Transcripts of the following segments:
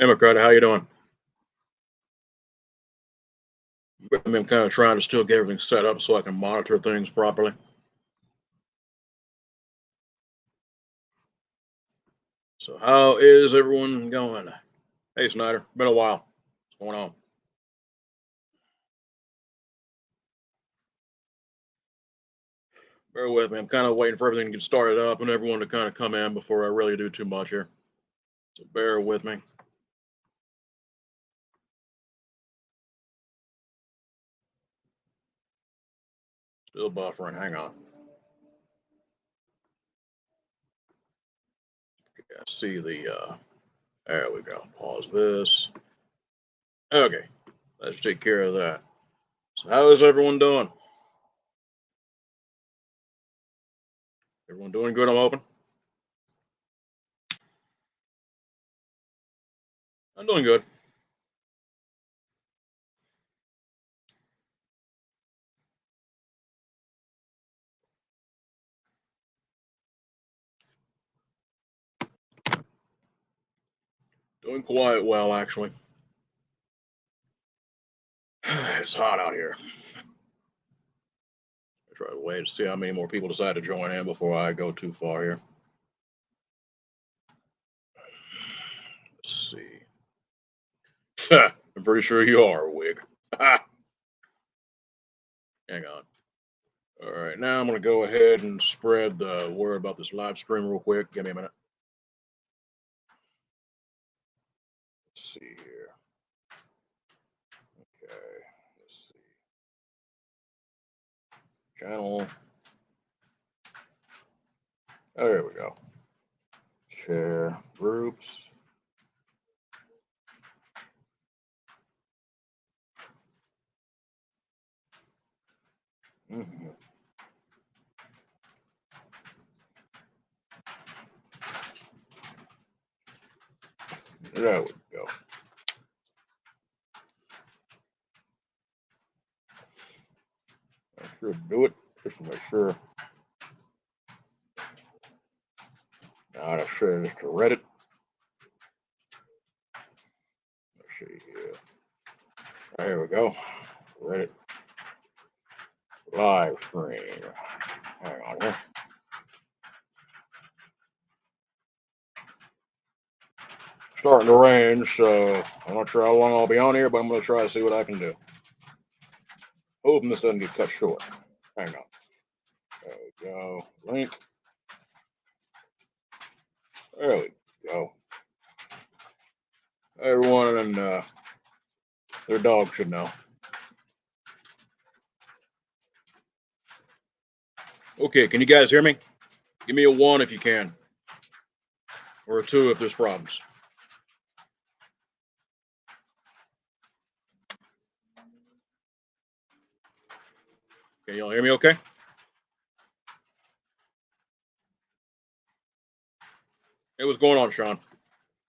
Hey, McCarty, how you doing? I'm kind of trying to still get everything set up so I can monitor things properly. So, how is everyone going? Hey, Snyder, been a while. What's going on? Bear with me. I'm kind of waiting for everything to get started up and everyone to kind of come in before I really do too much here. So, bear with me. Still buffering. Hang on. Okay, I see the. There we go. Pause this. Okay, let's take care of that. So, how is everyone doing? Everyone doing good? I'm hoping. I'm doing good. Doing quite well, actually. It's hot out here. I try to wait to see how many more people decide to join in before I go too far here. Let's see. I'm pretty sure you are a wig. Hang on. All right, now I'm going to go ahead and spread the word about this live stream real quick. Give me a minute. Let's see here. Okay, let's see. Channel. Oh, there we go. Share groups. Mm-hmm. There we go. I should do it just to make sure. Now to share this to Reddit. Let's see here. There we go. Reddit live stream. Hang on here. Starting to rain, so I'm not sure how long I'll be on here, but I'm going to try to see what I can do. Hoping this doesn't get cut short. Hang on. There we go. Link. There we go. Everyone and their dog should know. Okay, can you guys hear me? Give me a 1 if you can, or a 2 if there's problems. Can y'all hear me okay? Hey, what's going on, Sean?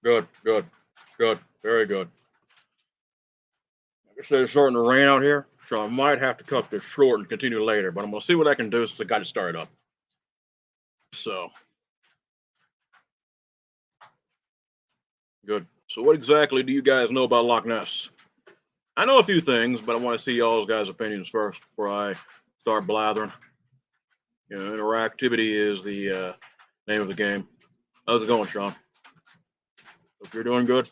Good, good, good, very good. Like I said, it's starting to rain out here, so I might have to cut this short and continue later, but I'm going to see what I can do since I got it started up. So, good. So, what exactly do you guys know about Loch Ness? I know a few things, but I want to see y'all's guys' opinions first before I start blathering. You know, interactivity is the name of the game. How's it going, Sean? Hope you're doing good.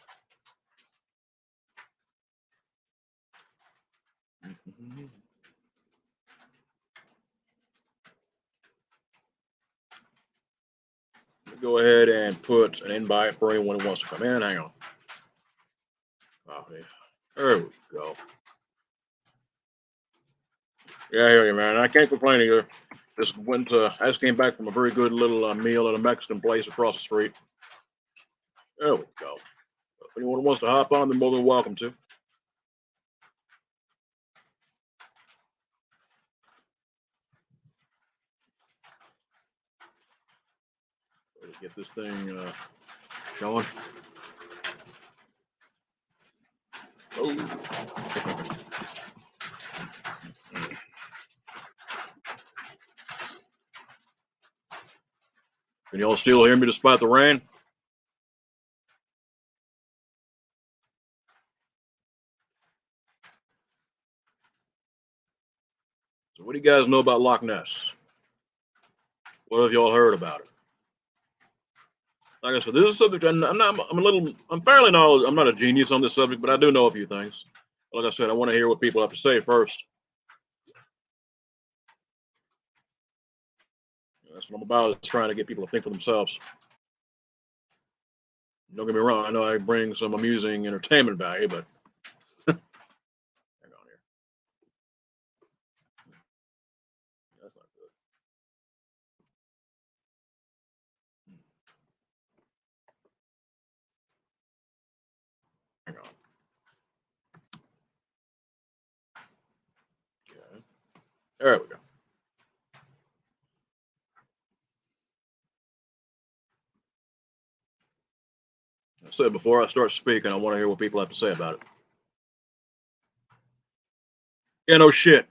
Go ahead and put an invite for anyone who wants to come in. Hang on. Copy. There we go. Yeah, I hear you, man. I can't complain either. Just went. I just came back from a very good little meal at a Mexican place across the street. There we go. If anyone wants to hop on, they're more than welcome to. Let's get this thing going. Oh. Can y'all still hear me despite the rain? do you guys know about Loch Ness? What have y'all heard about it? Like I said, this is a subject I'm not. I'm fairly knowledgeable. I'm not a genius on this subject, but I do know a few things. Like I said, I want to hear what people have to say first. That's what I'm about. Is trying to get people to think for themselves. Don't get me wrong. I know I bring some amusing entertainment value, but hang on here. That's not good. Hang on. Okay. There we go. I said before I start speaking, I want to hear what people have to say about it. Yeah, no shit.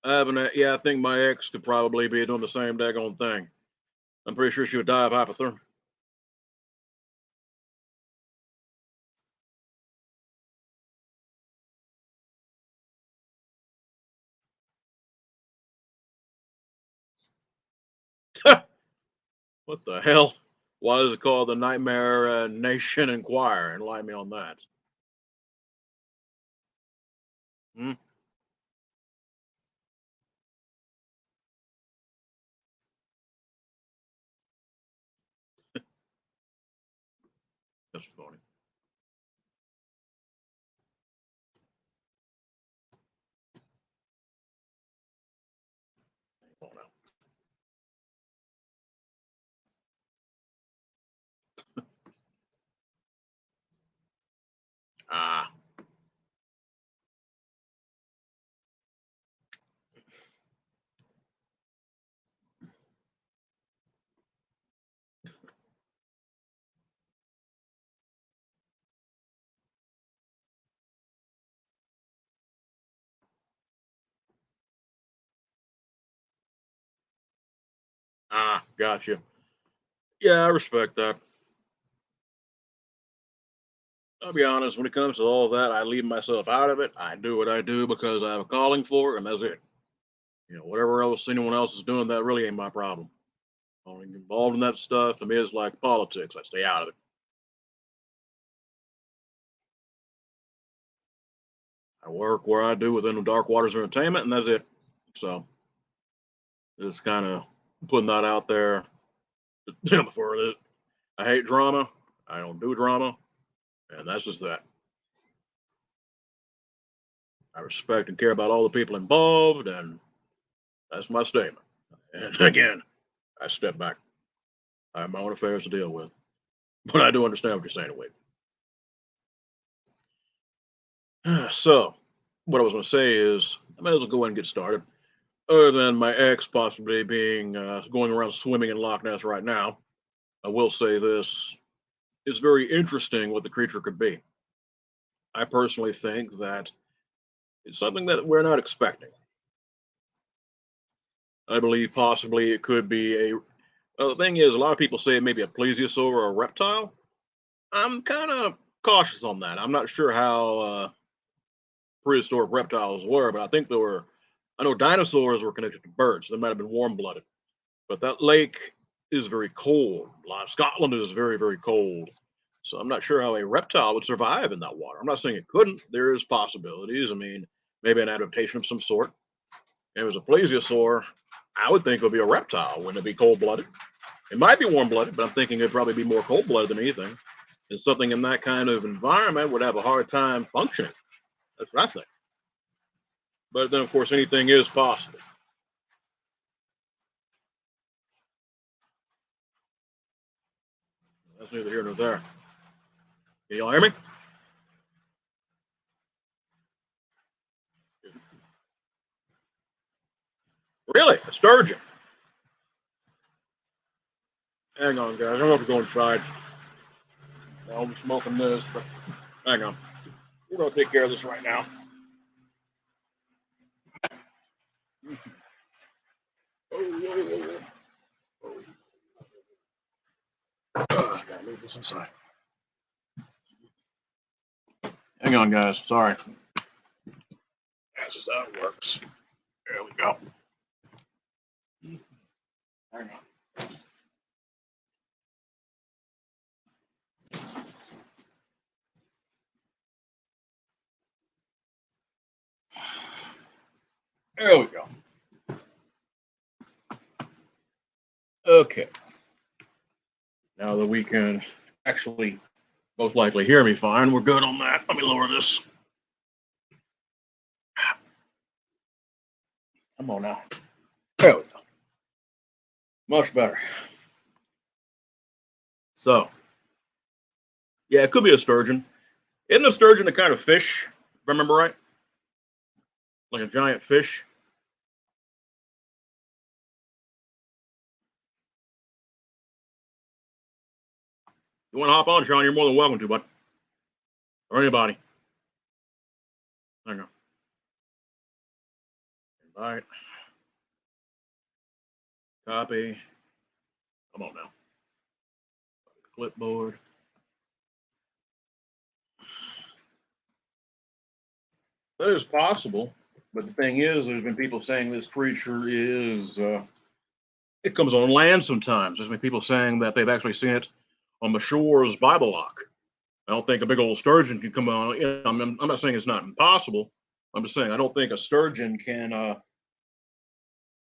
I haven't. Yeah, I think my ex could probably be doing the same daggone thing. I'm pretty sure she would die of hypothermia. What the hell? Why is it called the Nightmare Nation Enquirer? Enlighten me on that. Hmm? That's funny. Hold on. Ah, gotcha. Yeah, I respect that. I'll be honest, when it comes to all that, I leave myself out of it. I do what I do because I have a calling for it, and that's it. Whatever else anyone else is doing, that really ain't my problem. Only involved in that stuff to me is like politics. I stay out of it. I work where I do within the dark waters of entertainment, and that's it. So just kind of putting that out there before it. I hate drama. I don't do drama, and that's just that. I respect and care about all the people involved, and that's my statement. And again, I step back. I have my own affairs to deal with, but I do understand what you're saying, Wade. So, what I was going to say is, I might as well go ahead and get started. Other than my ex possibly being going around swimming in Loch Ness right now, I will say this: it's very interesting what the creature could be. I personally think that it's something that we're not expecting. I believe possibly it could be a. Well, the thing is, a lot of people say it may be a plesiosaur or a reptile. I'm kind of cautious on that. I'm not sure how prehistoric reptiles were, but I think they were. I know dinosaurs were connected to birds. So they might have been warm blooded, but that lake is very cold. Scotland is very, very cold. So I'm not sure how a reptile would survive in that water. I'm not saying it couldn't. There is possibilities. I mean, maybe an adaptation of some sort. If it was a plesiosaur, I would think it would be a reptile. Wouldn't it be cold blooded? It might be warm blooded, but I'm thinking it'd probably be more cold blooded than anything. And something in that kind of environment would have a hard time functioning. That's what I think. But then, of course, anything is possible. That's neither here nor there. Can y'all hear me? Really? A sturgeon? Hang on, guys. I'm going to have to go inside. I'll be smoking this, but hang on. We're going to take care of this right now. Oh, gotta leave this inside. Hang on, guys. Sorry. That's just how it works. There we go. Hang on. There we go. Okay. Now that we can actually most likely hear me fine, we're good on that. Let me lower this. Come on now. There we go. Much better. So, yeah, it could be a sturgeon. Isn't a sturgeon a kind of fish, if I remember right? Like a giant fish? You want to hop on, Sean? You're more than welcome to, bud. Or anybody. Hang on. Invite. Copy. Come on now. Clipboard. That is possible, but the thing is, there's been people saying this creature is. It comes on land sometimes. There's been people saying that they've actually seen it on the shores by the loch. I don't think a big old sturgeon can come on. You know, I'm not saying it's not impossible. I'm just saying I don't think a sturgeon can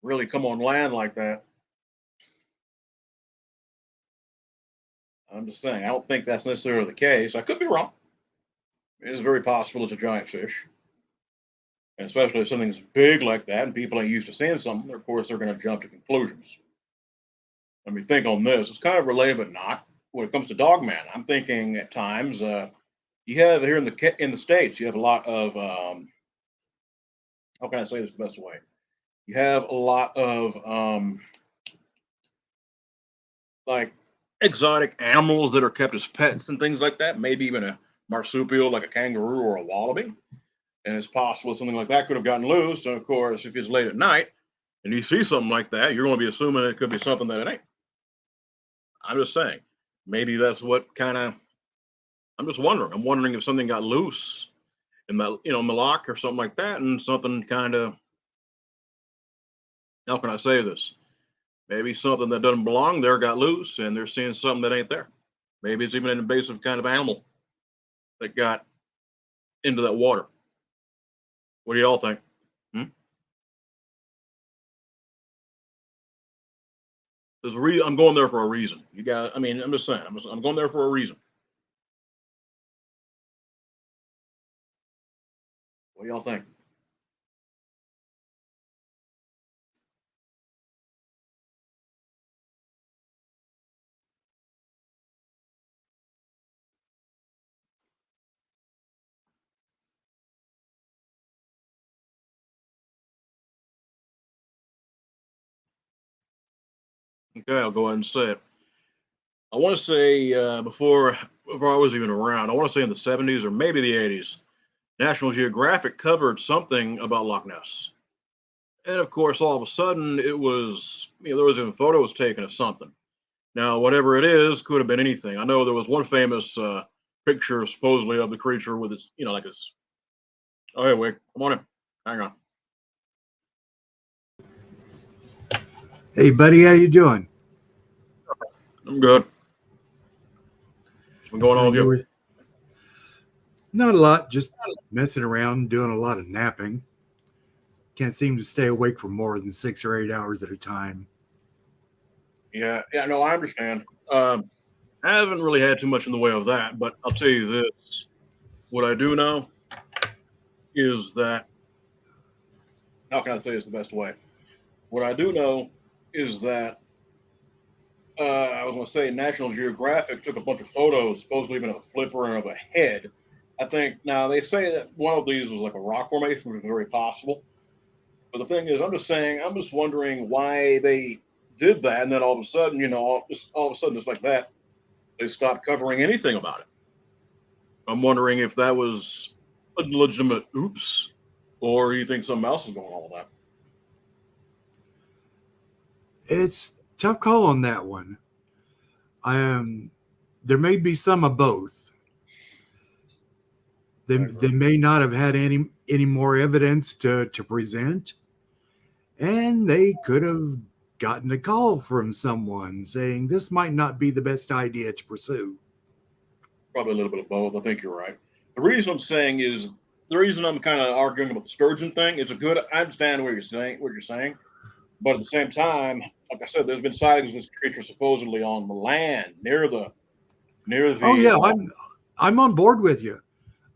really come on land like that. I'm just saying I don't think that's necessarily the case. I could be wrong. It is very possible it's a giant fish, and especially if something's big like that and people ain't used to seeing something. Of course, they're going to jump to conclusions. Let me think on this. It's kind of related, but not. When it comes to Dogman, I'm thinking at times you have here in the states, you have a lot of how can I say this the best way? You have a lot of like exotic animals that are kept as pets and things like that. Maybe even a marsupial like a kangaroo or a wallaby. And it's possible something like that could have gotten loose. And of course, if it's late at night and you see something like that, you're going to be assuming it could be something that it ain't. I'm just saying, maybe that's what kind of. I'm just wondering. I'm wondering if something got loose in that, in the lock or something like that, and something kind of. How can I say this? Maybe something that doesn't belong there got loose, and they're seeing something that ain't there. Maybe it's even an invasive kind of animal that got into that water. What do y'all think? Hmm? I'm going there for a reason. You got. I mean, I'm just saying. I'm going there for a reason. What do y'all think? Okay, I'll go ahead and say it. I want to say before I was even around, I want to say in the 70s or maybe the 80s, National Geographic covered something about Loch Ness. And of course, all of a sudden, it was, there was even photos taken of something. Now, whatever it is, could have been anything. I know there was one famous picture, supposedly, of the creature with its, like its. Oh, hey, wait, come on in. Hang on. Hey, buddy, how you doing? I'm good. What's been going on with You you? were not a lot, just messing around, doing a lot of napping. Can't seem to stay awake for more than 6 or 8 hours at a time. Yeah, no, I understand. I haven't really had too much in the way of that, but I'll tell you this. What I do know is that, how can I say this the best way? What I do know is that I was going to say National Geographic took a bunch of photos, supposedly even of a flipper and of a head. I think now they say that one of these was like a rock formation, which is very possible. But the thing is, I'm just wondering why they did that, and then all of a sudden, all of a sudden, just like that, they stopped covering anything about it. I'm wondering if that was a legitimate oops, or you think something else is going on with that. It's tough call on that one. There may be some of both. They may not have had any more evidence to present, and they could have gotten a call from someone saying this might not be the best idea to pursue. Probably a little bit of both. I think you're right. The reason I'm saying is the reason I'm kind of arguing about the sturgeon thing is a good. I understand what you're saying, but at the same time, like I said, there's been sightings of this creature supposedly on the land near Oh the. yeah, I'm on board with you.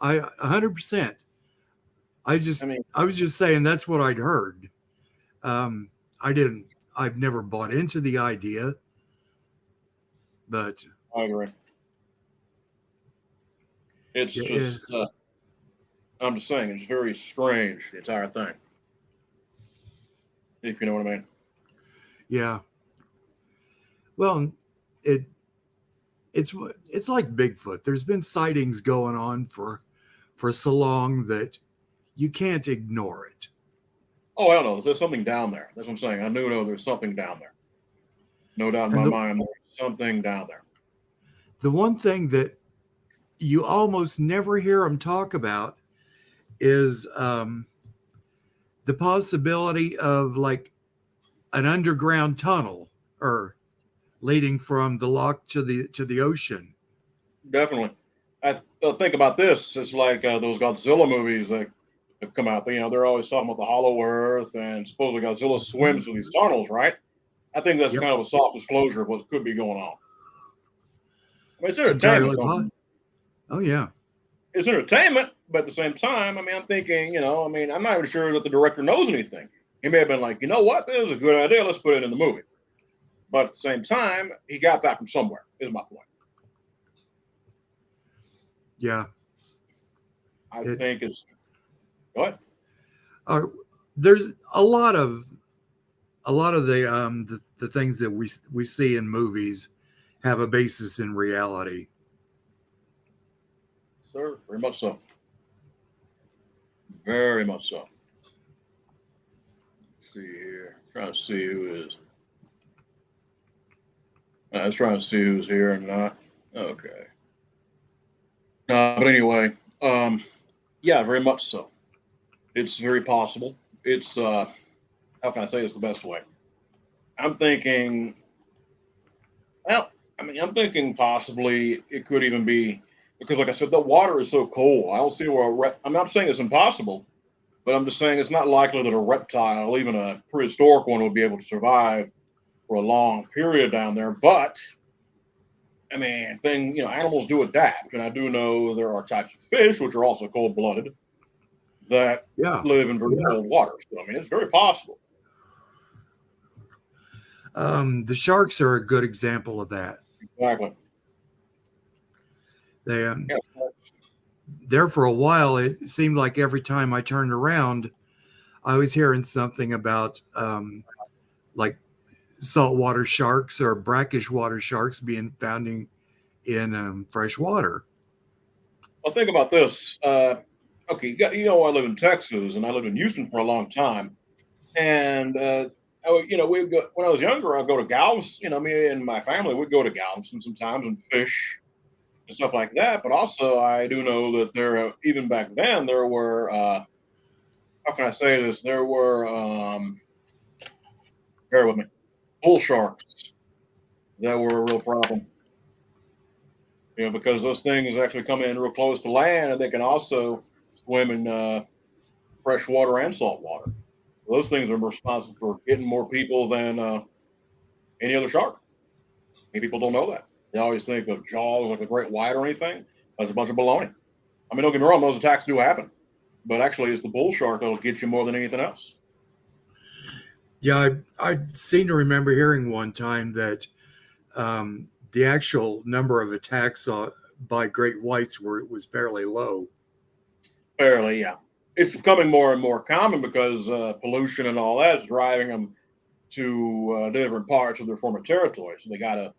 I 100%. I mean, I was just saying that's what I'd heard. Um, I didn't. I've never bought into the idea, but I agree. It's yeah, just. I'm just saying it's very strange the entire thing. If you know what I mean. yeah. Well, it it's it's like Bigfoot. There's been sightings going on for so long that you can't ignore it. Oh, hell no. There's something down there. That's what I'm saying. I knew there's something down there. No doubt in And my mind, there's something down there. the one thing that you almost never hear them talk about is the possibility of like an underground tunnel or leading from the loch to the ocean. Definitely. I think about this. It's like those Godzilla movies that have come out. You know, they're always talking about the Hollow Earth and supposedly Godzilla swims through these tunnels, right? I think that's Yep, kind of a soft disclosure of what could be going on. I mean, it's it's entertainment. entirely possible. Oh yeah, It's entertainment, but at the same time, I mean, I'm thinking, I mean, I'm not even sure that the director knows anything. He may have been like, you know what, this is a good idea. Let's put it in the movie. But at the same time, he got that from somewhere. Is my point. yeah. I It think it's go ahead. uh, there's a lot of the things that we see in movies have a basis in reality. Sir, very much so. Very much so. Let's see here. Trying to see who is. I was trying to see who's here and not. Okay. But anyway, yeah, very much so. It's very possible. It's how can I say this the best way? I'm thinking. Well, I mean, I'm thinking possibly it could even be because, like I said, the water is so cold. I don't see where I'm not saying it's impossible, but I'm just saying it's not likely that a reptile, even a prehistoric one, would be able to survive for a long period down there. But I mean, animals do adapt, and I do know there are types of fish which are also cold-blooded that Yeah, live in very cold water. So I mean, it's very possible. the sharks are a good example of that. Exactly. They Yes. there for a while. It seemed like every time I turned around, I was hearing something about like saltwater sharks or brackish water sharks being found in fresh water. Well, think about this. Okay, I live in Texas, and I lived in Houston for a long time, and we go when I was younger. I'd go to Galveston. Me and my family would go to Galveston sometimes and fish and stuff like that. But also, I do know that even back then, there were how can I say this? There were bear with me, bull sharks that were a real problem. Because those things actually come in real close to land, and they can also swim in fresh water and salt water. Those things are responsible for getting more people than any other shark. Many people don't know that. They always think of Jaws like the Great White or anything. That's a bunch of baloney. I mean, don't get me wrong; those attacks do happen, but actually, it's the bull shark that'll get you more than anything else. Yeah, I seem to remember hearing one time that the actual number of attacks by great whites was fairly low. Fairly, yeah. It's becoming more and more common because pollution and all that is driving them to different parts of their former territory. So they got to,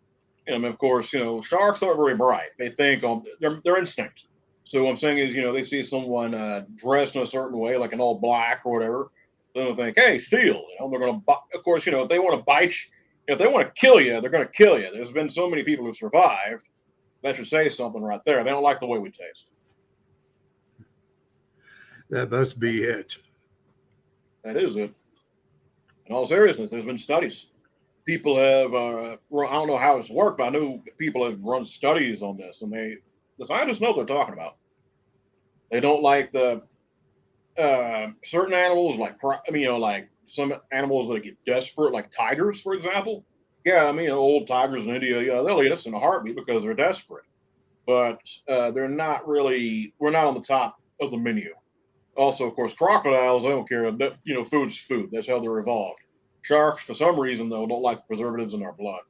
of course, sharks aren't very bright. They think on their instinct. So what I'm saying is, they see someone dressed in a certain way, like an all black or whatever. Then they'll think, hey, seal. They're going to, of course, if they want to bite you, if they want to kill you, they're going to kill you. There's been so many people who've survived. That should say something right there. They don't like the way we taste. That must be it. That is it. In all seriousness, there's been studies. people have, I don't know how it's worked, but I know people have run studies on this, and the scientists know what they're talking about. They don't like the certain animals, like like some animals that get desperate, like tigers, for example. Yeah, I mean, old tigers in India, yeah, they'll eat us in a heartbeat because they're desperate. But they're not really. We're not on the top of the menu. Also, of course, crocodiles, they don't care. Food's food. That's how they're evolved. Sharks, for some reason, though, don't like preservatives in our blood,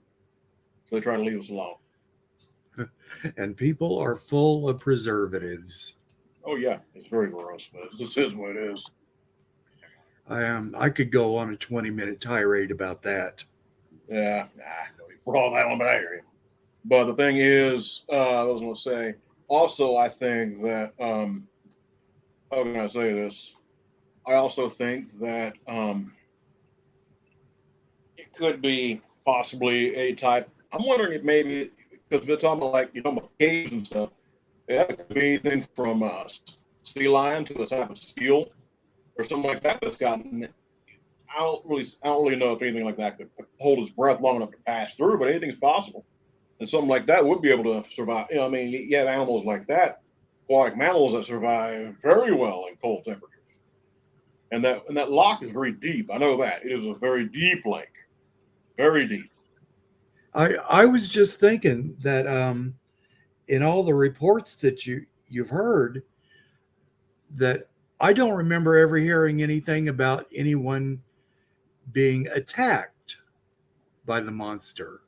so they try to leave us alone. And people are full of preservatives. Oh yeah, it's very gross, but it just is what it is. I could go on a 20-minute tirade about that. Yeah, for all that one, but I hear you. But the thing is, I was going to say, also, I think that, how can I say this? I also think that it could be possibly a type. I'm wondering if maybe, because we're talking about, like, about caves and stuff, yeah, it could be anything from sea lion to a type of seal or something like that that's gotten. I don't really know if anything like that could hold its breath long enough to pass through, but anything's possible. And something like that would be able to survive. I mean, you have animals like that, aquatic mammals that survive very well in cold temperatures. And that loch is very deep. I know that it is a very deep lake, very deep. I was just thinking that in all the reports that you've heard, that I don't remember ever hearing anything about anyone being attacked by the monster.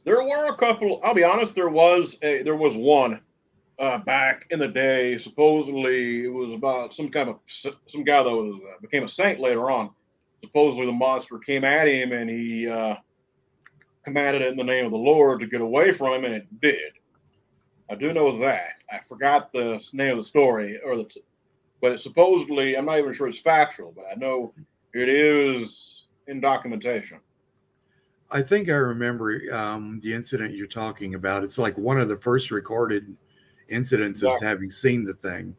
There were a couple. I'll be honest. There was one back in the day. Supposedly, it was about some guy that was became a saint later on. Supposedly, the monster came at him and he commanded it in the name of the Lord to get away from him, and it did. I do know that. I forgot the name of the story, but it's supposedly, I'm not even sure it's factual, but I know it is in documentation. I think I remember the incident you're talking about. It's like one of the first recorded incidents of Exactly. having seen the thing.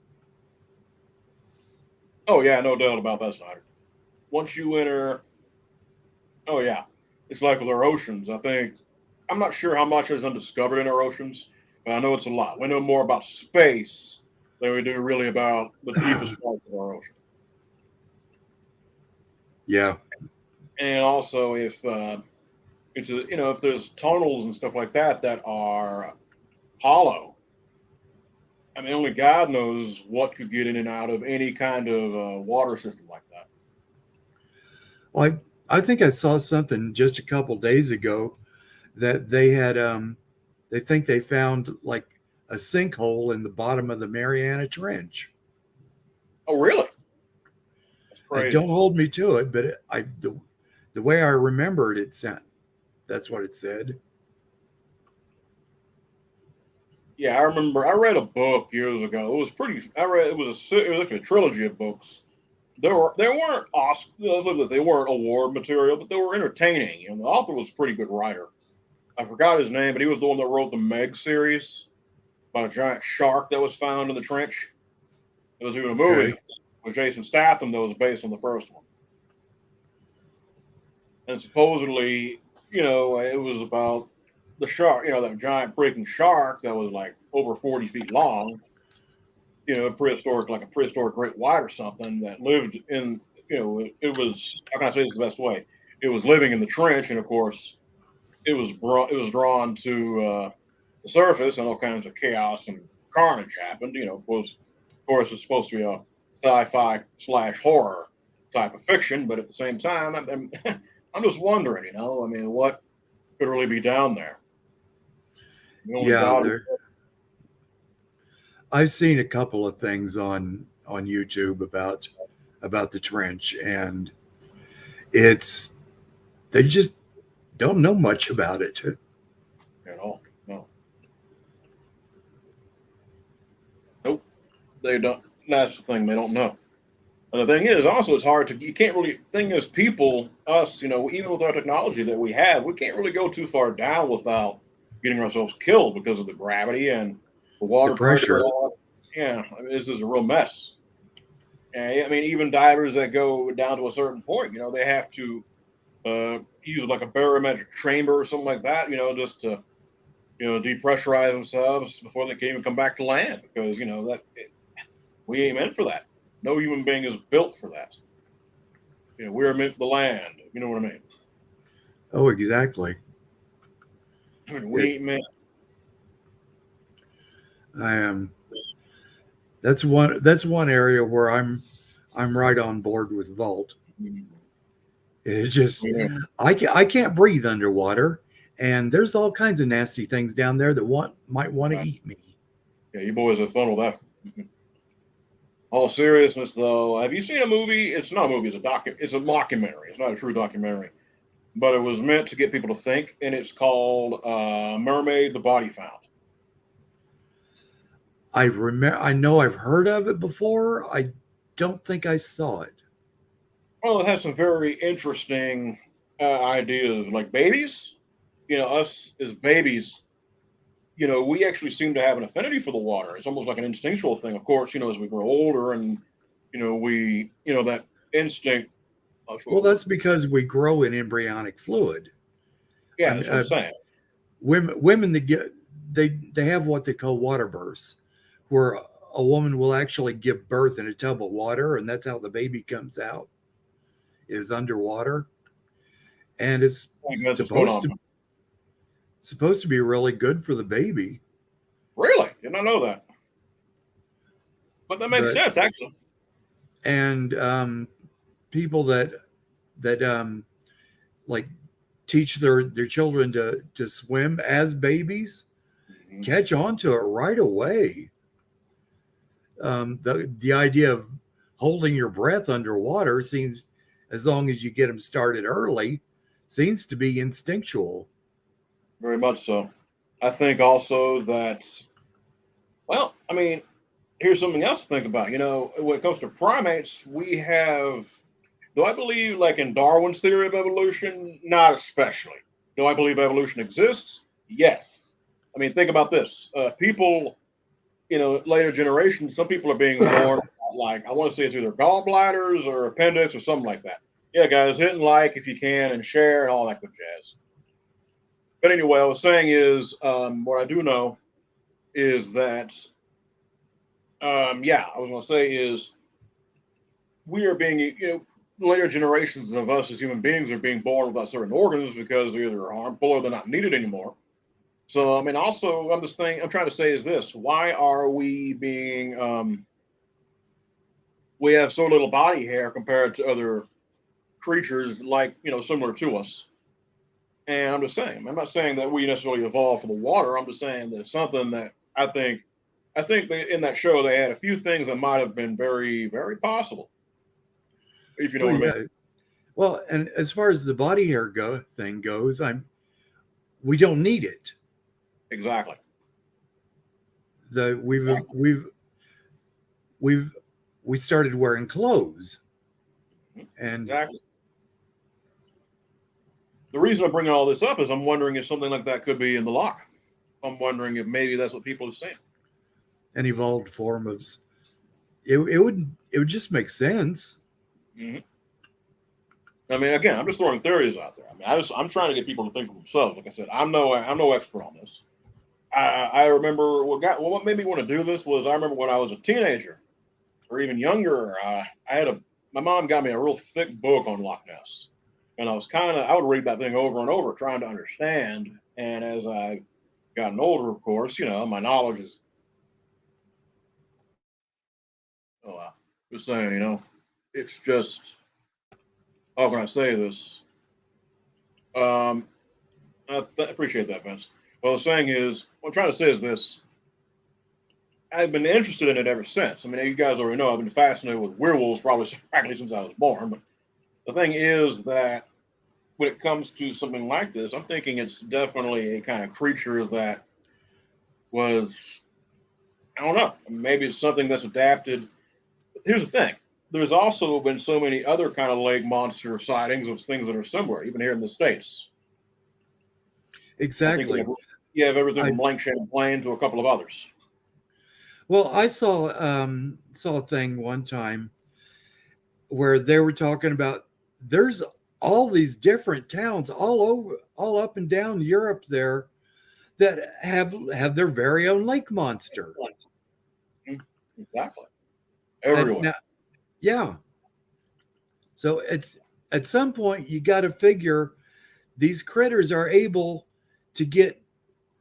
Oh yeah, no doubt about that, Snyder. Once you enter, oh yeah, it's like with our oceans. I think I'm not sure how much is undiscovered in our oceans, but I know it's a lot. We know more about space than we do really about the deepest parts of our ocean. Yeah. And also, if there's tunnels and stuff like that that are hollow, I mean, only God knows what could get in and out of any kind of water system like that. Well, I think I saw something just a couple days ago that they think they found like a sinkhole in the bottom of the Mariana Trench. Oh, really? That's Don't crazy. hold me to it, but the way I remembered it, that's what it said. Yeah, I remember. I read a book years ago. It was pretty. I read. It was actually a trilogy of books. They weren't Oscar, they weren't award material, but they were entertaining. And the author was a pretty good writer. I forgot his name, but he was the one that wrote the Meg series about a giant shark that was found in the trench. It was even a Okay. movie with Jason Statham that was based on the first one. And supposedly, it was about the shark, that giant freaking shark that was like over 40 feet long, prehistoric, like a prehistoric great white or something that lived in, it was, how can I say this the best way? It was living in the trench. And of course, it was drawn to the surface and all kinds of chaos and carnage happened. Of course, it's supposed to be a sci-fi slash horror type of fiction, but at the same time, I'm just wondering, I mean, what could really be down there? The only Yeah, God. I've seen a couple of things on YouTube about the trench, and it's they just don't know much about it. No, nope, they don't. That's the thing, they don't know. And the thing is, also, it's hard to. You can't really. Thing is, people, us, even with our technology that we have, we can't really go too far down without getting ourselves killed because of the gravity and the The water pressure and pressure. all that. Yeah, I mean, this is a real mess. And I mean, even divers that go down to a certain point, they have to use like a barometric chamber or something like that, just to depressurize themselves before they can even come back to land because we ain't meant for that. No human being is built for that. We're meant for the land. You know what I mean? Oh, exactly. I mean, we It, ain't meant. I am. That's one area where I'm right on board with Vault. It just Yeah, I can't breathe underwater, and there's all kinds of nasty things down there that might want to eat me. yeah, you boys have fun with that. All seriousness, though, have you seen a movie? It's not a movie. It's a mockumentary. It's not a true documentary, but it was meant to get people to think, and it's called "Mermaid: The Body Found." I know I've heard of it before. I don't think I saw it. Well, it has some very interesting ideas, like babies. Us as babies, we actually seem to have an affinity for the water. It's almost like an instinctual thing. Of course, as we grow older and, that instinct. Well, that's because we grow in embryonic fluid. Yeah, I'm that's what I'm saying. women that get they have what they call water births, where a woman will actually give birth in a tub of water, and that's how the baby comes out, is underwater, and it's I think that's what's going on. supposed to be really good for the baby. Really? Did not know that. But that makes But sense, actually. and people that like teach their children to swim as babies Hmm. catch on to it right away. The idea of holding your breath underwater seems, as long as you get them started early, seems to be instinctual. Very much so. I think also that, well, I mean, here's something else to think about. When it comes to primates, we have. Do I believe, like in Darwin's theory of evolution? Not especially. Do I believe evolution exists? Yes. I mean, think about this. People, later generations, some people are being born, like, I want to say it's either gallbladders or appendix or something like that. Yeah, guys, hit and like if you can and share and all that good jazz. But anyway, I was saying is, what I do know is that, yeah, I was going to say is we are being, later generations of us as human beings are being born without certain organs because they're either harmful or they're not needed anymore. So, I mean, also, I'm trying to say is this: why are we being, we have so little body hair compared to other creatures like, similar to us? And I'm just saying, I'm not saying that we necessarily evolved for the water. I'm just saying that something that I think in that show they had a few things that might have been very, very possible, if you know Well, what I mean. yeah. Well, and as far as the body hair thing goes, we don't need it. Exactly. The Exactly. we've we started wearing clothes, and Exactly. The reason I'm bringing all this up is I'm wondering if something like that could be in the lock. I'm wondering if maybe that's what people are saying. an evolved form of it would just make sense. Hmm. I mean, again, I'm just throwing theories out there. I mean, I'm trying to get people to think for themselves. Like I said, I'm no expert on this. I remember what made me want to do this was I remember when I was a teenager or even younger. My mom got me a real thick book on Loch Ness, and I would read that thing over and over trying to understand. And as I gotten older, of course, my knowledge is, oh, just saying, it's just, how can I say this? Um, appreciate that, Vince. What I'm saying is, what I'm trying to say is this: I've been interested in it ever since. I mean, you guys already know I've been fascinated with werewolves probably practically since I was born. But the thing is that when it comes to something like this, I'm thinking it's definitely a kind of creature that was, I don't know, maybe it's something that's adapted. Here's the thing: there's also been so many other kind of lake monster sightings of things that are similar, even here in the states. I think Exactly. you have everything I from Lake Champlain to a couple of others. Well, I saw a thing one time where they were talking about there's all these different towns all over, all up and down Europe there that have their very own lake monster. Exactly. And Everywhere. now, yeah. So it's at some point you got to figure these critters are able to get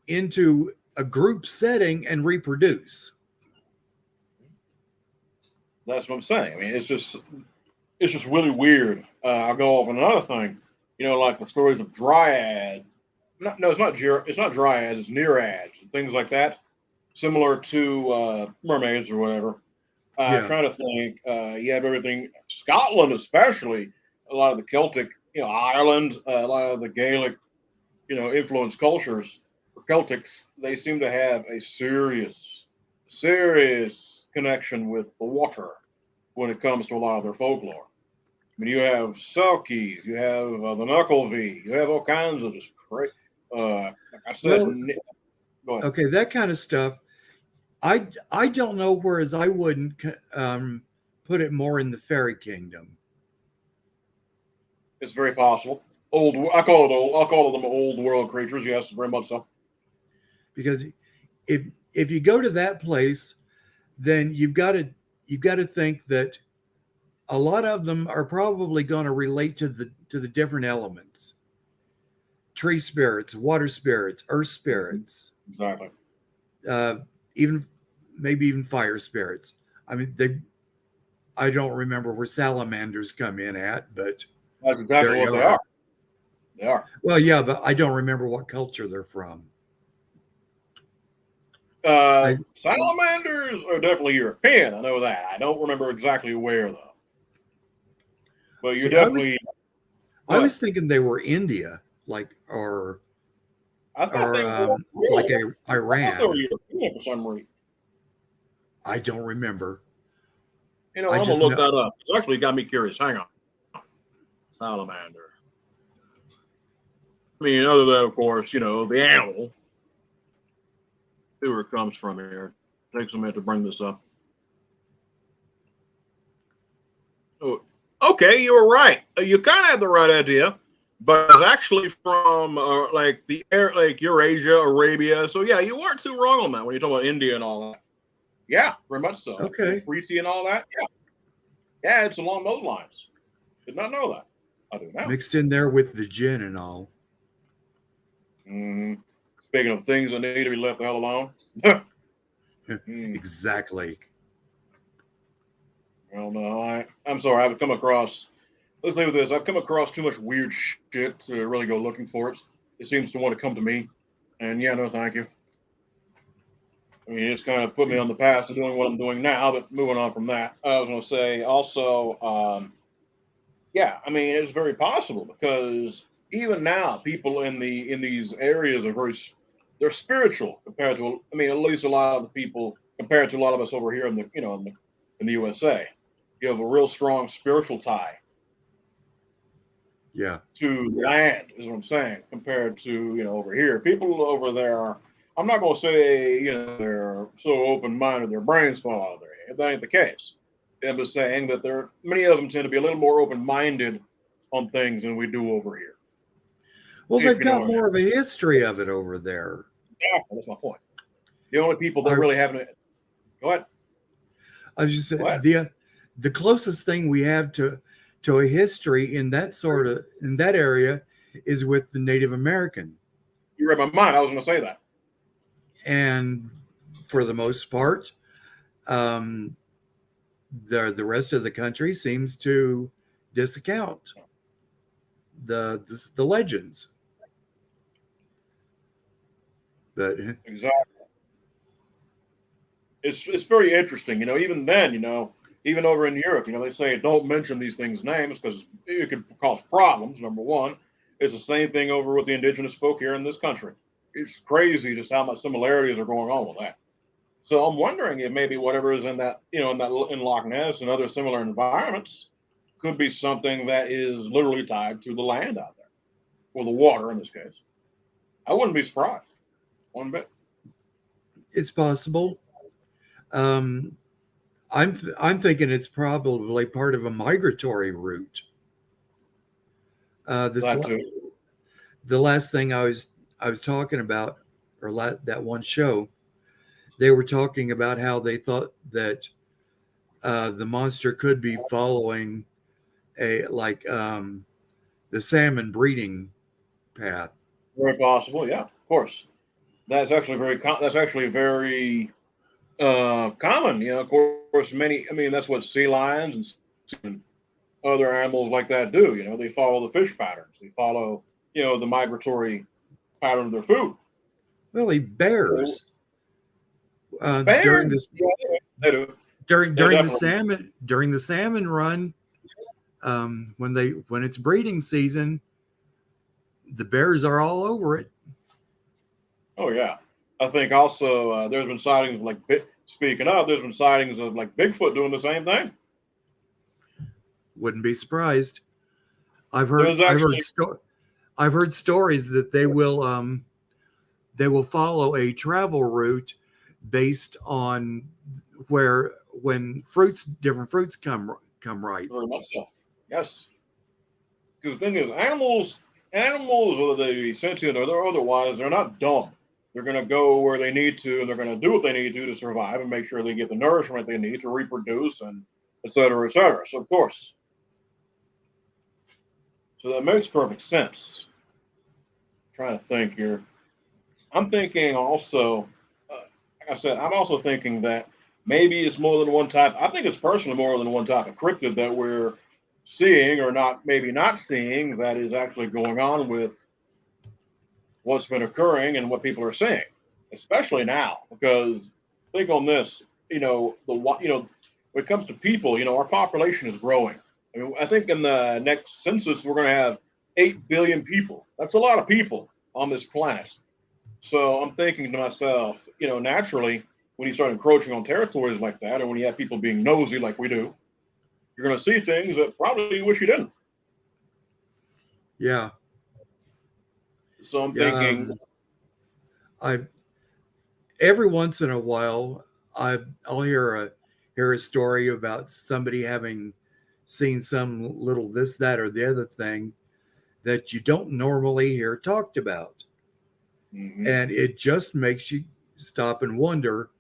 into a group setting and reproduce. That's what I'm saying. I mean, it's just really weird. I'll go off on another thing. You know, like the stories of dryad. No, it's not dryads. It's nereids and things like that, similar to mermaids or whatever. Yeah. Trying to think. You have everything. Scotland, especially a lot of the Celtic, you know, Ireland, a lot of the Gaelic, you know, influenced cultures. For Celtics, they seem to have a serious connection with the water when it comes to a lot of their folklore. I mean, you have Selkies, you have the Knucklevee, you have all kinds of just great. Like I said, Well, go ahead. okay, that kind of stuff. I don't know, whereas I wouldn't put it more in the fairy kingdom. It's very possible. Old, I call it old. I'll call them old world creatures. Yes, very much so. Because if you go to that place, then you've got to think that a lot of them are probably going to relate to the different elements: tree spirits, water spirits, earth spirits, Exactly. uh, even maybe even fire spirits. I mean, they I don't remember where salamanders come in at, but That's there exactly what you they are. are. They are. Well, yeah, but I don't remember what culture they're from. I Salamanders are definitely European. I know that. I don't remember exactly where though. But you're see. definitely. I But was thinking they were India, like I thought or they were like really. a I thought they were Iran. European for some reason. I don't remember. You know, I I'm gonna just look know that up. It's actually got me curious. Hang on. Salamander. I mean, other than of course, you know, the animal. See where it comes from here. Takes a minute to bring this up. Oh, okay, you were right. You kind of had the right idea, but it's actually from like the air, like Eurasia, Arabia. So yeah, you weren't too wrong on that when you talk about India and all that. Yeah, very much so. Like the okay, Freezy and all that. Yeah, yeah, it's along those lines. Did not know that. I do now. mixed in there with the gin and all. Mm-hmm. Speaking of things that need to be left the hell alone. Mm. Exactly. Well, no, I'm sorry. I've come across. Let's leave with this. I've come across too much weird shit to really go looking for it. It seems to want to come to me, and yeah, no, thank you. I mean, it's kind of put me on the path to doing what I'm doing now. But moving on from that, I was going to say also, yeah, I mean, it's very possible because even now, people in these areas are they're spiritual compared to. I mean, at least a lot of the people compared to a lot of us over here in the in the USA. You have a real strong spiritual tie Yeah. to land, is what I'm saying, compared to over here. People over there, I'm not going to say they're so open minded, their brains fall out of their head. That ain't the case. I'm just saying that there many of them tend to be a little more open minded on things than we do over here. Well, If they've you know got what I mean. more of a history of it over there. Yeah, that's my point. The only people that I, really haven't. Go ahead. I was just Go saying ahead. the closest thing we have to a history in that sort of in that area is with the Native American, You read my mind. I was going to say that. and for the most part, um, the rest of the country seems to discount the legends. But Exactly. It's very interesting. Even then, even over in Europe, they say don't mention these things' names because it could cause problems. Number one, it's the same thing over with the indigenous folk here in this country. It's crazy just how much similarities are going on with that. So I'm wondering if maybe whatever is in that, in Loch Ness and other similar environments could be something that is literally tied to the land out there, or the water in this case. I wouldn't be surprised one bit. it's possible. Um, I'm thinking it's probably part of a migratory route. This That too. the last thing I was talking about, or that one show, they were talking about how they thought that the monster could be following a the salmon breeding path. Very possible. Yeah, of course. That's actually that's actually very common. You know, of course, many. I mean, that's what sea lions and other animals like that do. You know, they follow the fish patterns. They follow, the migratory pattern of their food. Really, So bears during bears, this yeah, they do. during They during the definitely. salmon run, when it's breeding season, the bears are all over it. Oh yeah. I think also there's been sightings of speaking of, there's been sightings of like Bigfoot doing the same thing. Wouldn't be surprised. I've heard There's I've heard actually sto- I've heard stories that they will follow a travel route based on where when different fruits come ripe. very much so. Yes. Because the thing is, animals, whether they be sentient or they're otherwise, they're not dumb. They're going to go where they need to, and they're going to do what they need to survive and make sure they get the nourishment they need to reproduce and et cetera, et cetera. So of course, so that makes perfect sense. I'm trying to think here. I'm thinking also, like I said, I'm also thinking that maybe it's more than one type. I think it's personally more than one type of cryptid that we're seeing or not, maybe not seeing that is actually going on with what's been occurring and what people are saying, especially now. Because think on this, when it comes to people, our population is growing. I mean, I think in the next census we're going to have 8 billion people. That's a lot of people on this planet. So I'm thinking to myself, naturally, when you start encroaching on territories like that, or when you have people being nosy like we do, you're going to see things that probably you wish you didn't. Yeah, So I'm yeah. thinking, I Every once in a while, I'll hear a story about somebody having seen some little this, that, or the other thing that you don't normally hear talked about, mhm, and it just makes you stop and wonder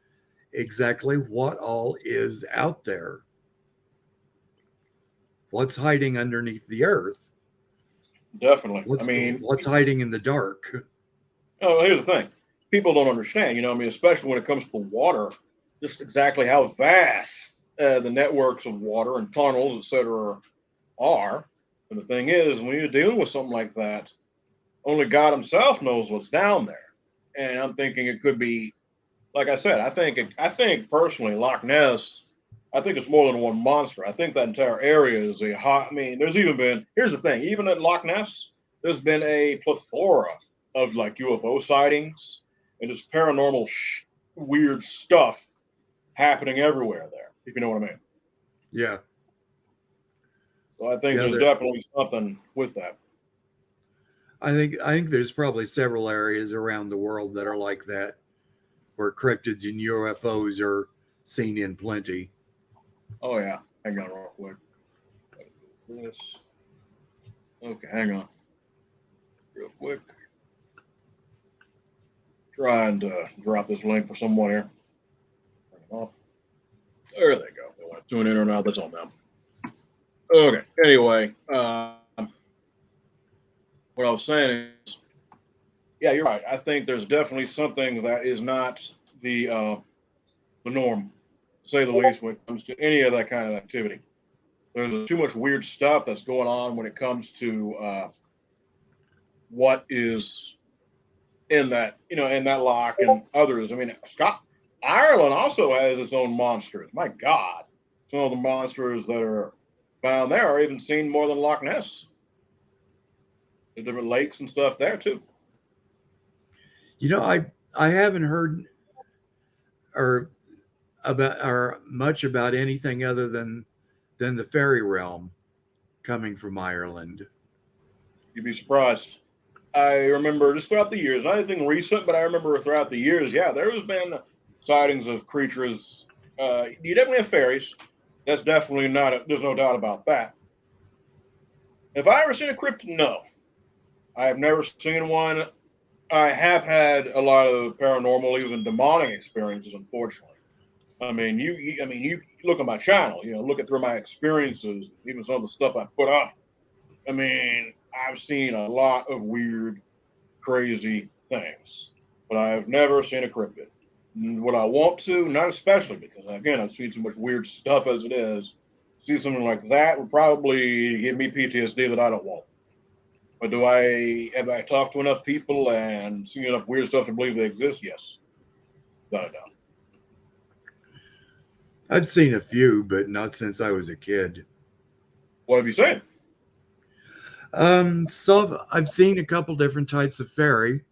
exactly what all is out there, what's hiding underneath the earth, definitely. I what's mean, what's hiding in the dark. oh, here's the thing: people don't understand. I mean, especially when it comes to water, just exactly how vast the networks of water and tunnels, et cetera, are. And the thing is, when you're dealing with something like that, only God Himself knows what's down there. And I'm thinking it could be, like I said, I think personally, Loch Ness. I think it's more than one monster. I think that entire area is a hot. I mean, there's even been. Here's the thing: even at Loch Ness, there's been a plethora of like UFO sightings and just paranormal, weird stuff happening everywhere there. If you know what I mean. Yeah, So I think yeah. there's definitely something with that. I think there's probably several areas around the world that are like that, where cryptids and UFOs are seen in plenty. Oh yeah, hang on real quick. This. Okay, hang on real quick. Trying to drop this link for someone here. Bring them up. There they go. They want to tune in or not, that's on them. Okay. Anyway, what I was saying is, yeah, you're right. I think there's definitely something that is not the norm, to say the least, when it comes to any of that kind of activity. There's too much weird stuff that's going on when it comes to what is in that lock and others. I mean, Ireland also has its own monsters. My God, some of the monsters that are found there are even seen more than Loch Ness. The different lakes and stuff there too. I haven't heard or much about anything other than the fairy realm coming from Ireland. You'd be surprised. I remember just throughout the years, not anything recent, but I remember throughout the years, yeah, there has been sightings of creatures. You definitely have fairies. That's definitely not. There's no doubt about that. Have I ever seen a cryptid? No, I have never seen one. I have had a lot of paranormal, even demonic experiences, unfortunately. I mean, you look at my channel, look at through my experiences, even some of the stuff I put up. I mean, I've seen a lot of weird, crazy things, but I've never seen a cryptid. Would I want to? Not especially because, again, I've seen so much weird stuff as it is. See something like that would probably give me PTSD that I don't want. But do I have I talked to enough people and seen enough weird stuff to believe they exist? Yes, without a doubt. I've seen a few, but not since I was a kid. What have you seen? So I've seen a couple different types of fairy,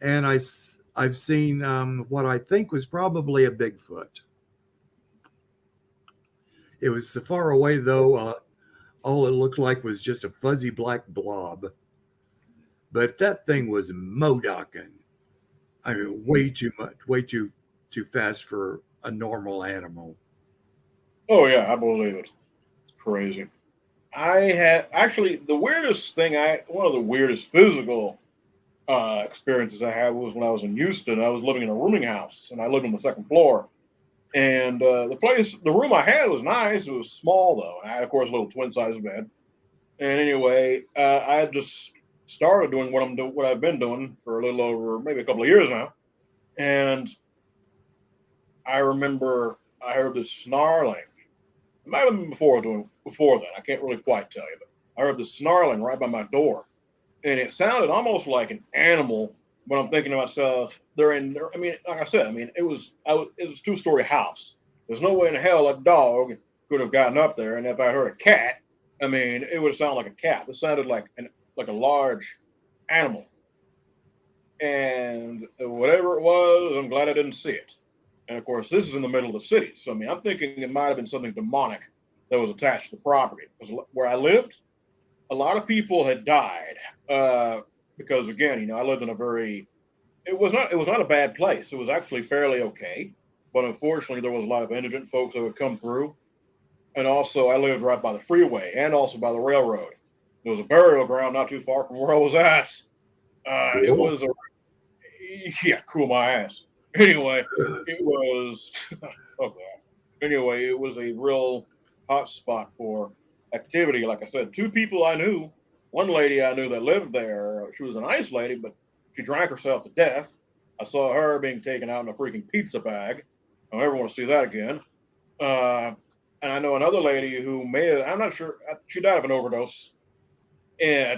and I've seen what I think was probably a Bigfoot. It was so far away though, all it looked like was just a fuzzy black blob. But that thing was modocking. I mean, way too much, way too fast for a normal animal. Oh yeah, I believe it. It's crazy. I had actually the weirdest thing one of the weirdest physical experiences I had was when I was in Houston. I was living in a rooming house, and I lived on the second floor. And the room I had was nice. It was small though. I had, of course, a little twin size bed. And anyway, I had just started doing what I've been doing for a little over maybe a couple of years now. And I remember I heard this snarling. It might have been before that. I can't really quite tell you, but I heard this snarling right by my door, and it sounded almost like an animal. But I'm thinking to myself, they're in there. I mean, like I said, I mean, it was a 2-story house. There's no way in hell a dog could have gotten up there. And if I heard a cat, I mean, it would sound like a cat. It sounded like a large animal. And whatever it was, I'm glad I didn't see it. And of course, this is in the middle of the city. So, I mean, I'm thinking it might have been something demonic that was attached to the property. Because where I lived, a lot of people had died. Because again, I lived in it was not a bad place. It was actually fairly okay. But unfortunately, there was a lot of indigent folks that would come through. And also, I lived right by the freeway and also by the railroad. There was a burial ground not too far from where I was at. It Cool. was a Yeah, cool my ass. Anyway, it was oh god. Anyway, it was a real hot spot for activity. Like I said, 2 people I knew. One lady I knew that lived there. She was a nice lady, but she drank herself to death. I saw her being taken out in a freaking pizza bag. I don't ever want to see that again. Uh, and I know another lady who I'm not sure, she died of an overdose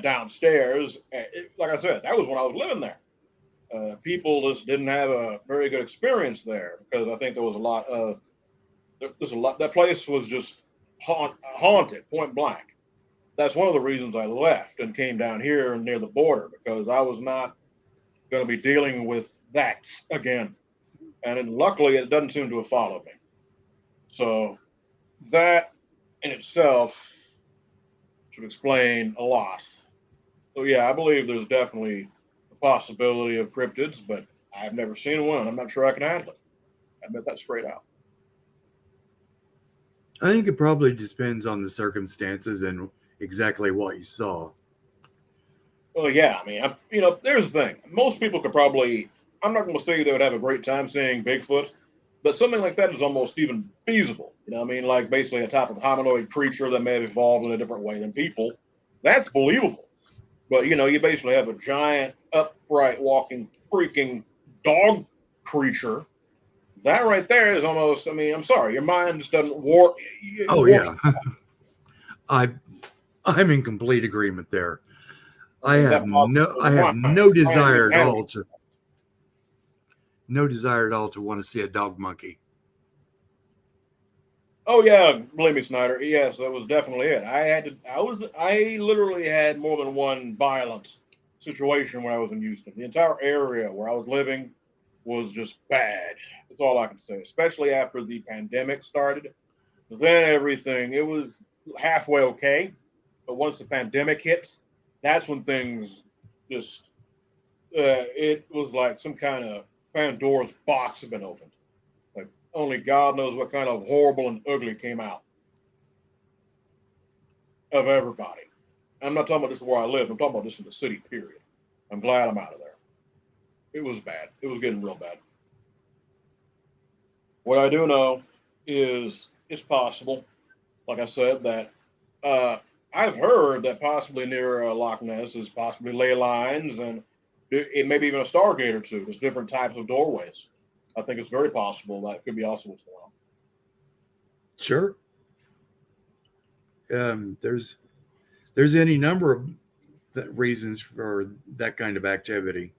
downstairs. Like I said, that was when I was living there. People just didn't have a very good experience there because I think there was a lot of there's a lot that place was just haunted point blank. That's one of the reasons I left and came down here near the border because I was not going to be dealing with that again. And then luckily, it doesn't seem to have followed me. So that in itself should explain a lot. So yeah, I believe there's definitely a possibility of cryptids, but I've never seen one, and I'm not sure I can handle it. I admit that straight out. I think it probably depends on the circumstances and exactly what you saw. Well, yeah, I mean, there's the thing. Most people could probably. I'm not going to say they would have a great time seeing Bigfoot, but something like that is almost even feasible. I mean, like basically a type of hominoid creature that may have evolved in a different way than people. That's believable. But you basically have a giant, upright, walking, freaking dog creature. That right there is almost. I mean, I'm sorry, your mind just doesn't warp. It Oh warps. yeah, I I'm in complete agreement there. That I boggles have my mind. no I can't even desire at handle. all to no desire at all to want to see a dog monkey. Oh yeah, believe me, Snyder. Yes, that was definitely it. I had to. I literally had more than one violent situation when I was in Houston. The entire area where I was living was just bad. That's all I can say. Especially after the pandemic started, then everything it was halfway okay. But once the pandemic hit, that's when things just. It was like some kind of Pandora's box had been opened. Like only God knows what kind of horrible and ugly came out. of everybody. I'm not talking about this where I live. I'm talking about this in the city. Period. I'm glad I'm out of there. It was bad. It was getting real bad. What I do know is it's possible, like I said, that uh, I've heard that possibly near Loch Ness is possibly ley lines and it may be even a stargate or two. There's different types of doorways. I think it's very possible that could be also what's going on. Sure. There's any number of reasons for that kind of activity.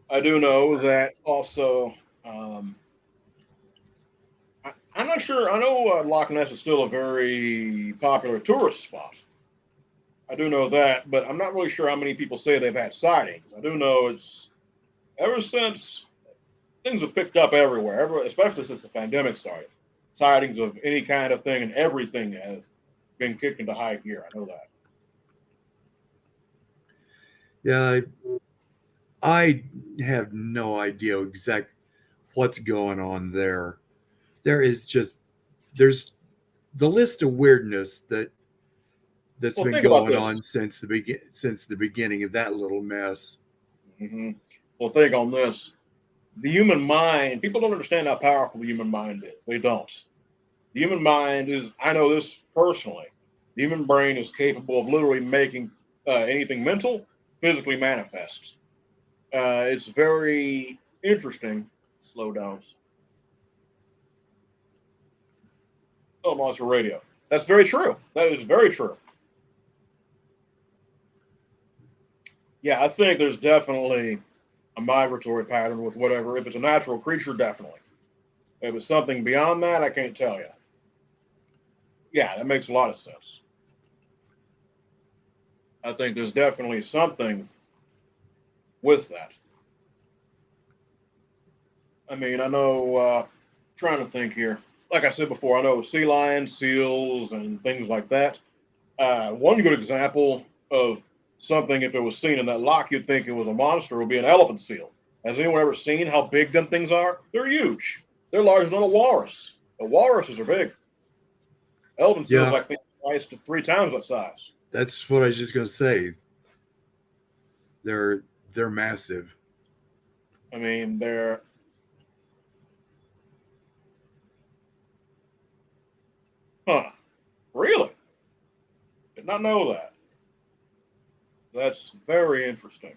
I do know that also. Um, I'm not sure. I know Loch Ness is still a very popular tourist spot. I do know that, but I'm not really sure how many people say they've had sightings. I do know it's ever since things have picked up everywhere, especially since the pandemic started. Sightings of any kind of thing and everything have been kicked into high gear. I know that. Yeah, I have no idea exact what's going on there. There is just there's the list of weirdness that's Well, been think about going this. on since the beginning of that little mess. Hmm. Well, think on this. The human mind, people don't understand how powerful the human mind is. They don't. The human mind is, I know this personally, the human brain is capable of literally making anything mental physically manifest. It's very interesting. Slow down. Oh, Monster Radio. That's very true. That is very true. Yeah, I think there's definitely a migratory pattern with whatever. If it's a natural creature, definitely. If it's something beyond that, I can't tell you. Yeah, that makes a lot of sense. I think there's definitely something with that. I mean, I know, trying to think here. Like I said before, I know sea lions, seals, and things like that. One good example of something, if it was seen in that lock, you'd think it was a monster, would be an elephant seal. Has anyone ever seen how big them things are? They're huge. They're larger than a walrus. The walruses are big. Elephant seals, Yeah, like, twice to three times that size. that's what I was just going to say. They're they're massive. I mean, they're, huh, really? Did not know that. That's very interesting.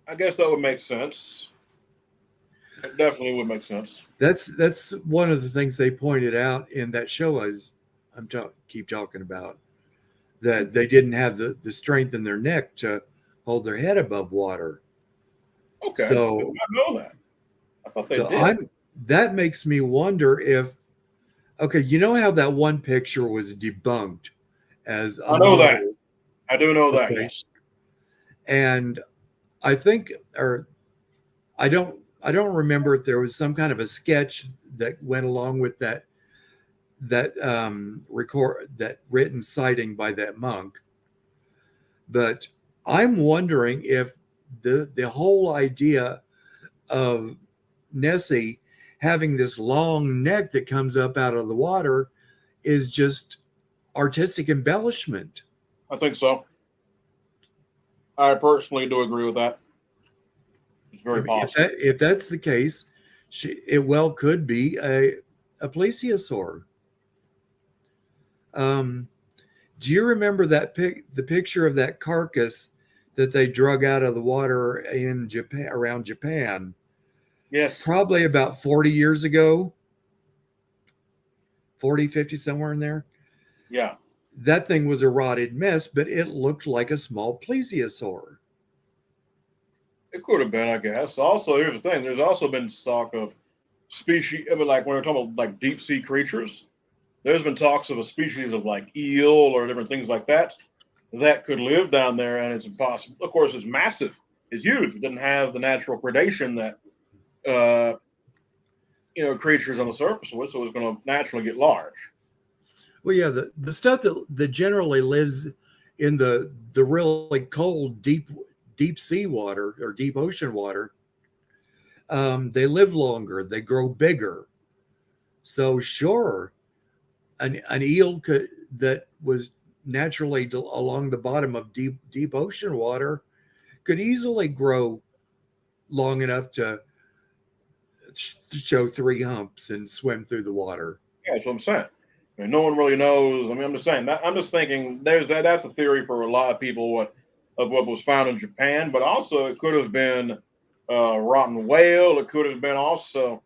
I guess that would make sense. It definitely would make sense. That's one of the things they pointed out in that show. Keep talking about that they didn't have the strength in their neck to hold their head above water. Okay, did So not know that. I thought they so did. I'm that makes me wonder if okay, you know how that one picture was debunked as a I know that. model. I do know that. Okay. Yes. And I think or I don't remember if there was some kind of a sketch that went along with that written sighting by that monk. But I'm wondering if the whole idea of Nessie having this long neck that comes up out of the water is just artistic embellishment. I think so. I personally do agree with that. It's I very mean, possible. if that's the case, it well could be a plesiosaur. Um, do you remember the picture of that carcass that they drug out of the water in Japan around Japan? Yes. Probably about 40 years ago, 40, 50, somewhere in there. Yeah. That thing was a rotted mess, but it looked like a small plesiosaur. It could have been, I guess. Also, here's the thing. There's also been talk of species, I mean, like when we're talking about like deep sea creatures, there's been talks of a species of like eel or different things like that that could live down there, and it's impossible. Of course, it's massive. It's huge. It doesn't have the natural predation that uh, creatures on the surface would, so it's going to naturally get large. Well, yeah, the stuff that generally lives in the really cold, deep sea water or deep ocean water, they live longer, they grow bigger. So sure, an eel that was naturally along the bottom of deep ocean water could easily grow long enough to show three humps and swim through the water. Yeah, that's what I'm saying. I mean, no one really knows. I mean, I'm just saying that. I'm just thinking there's that. That's a theory for a lot of people. What was found in Japan, but also it could have been rotten whale. It could have been also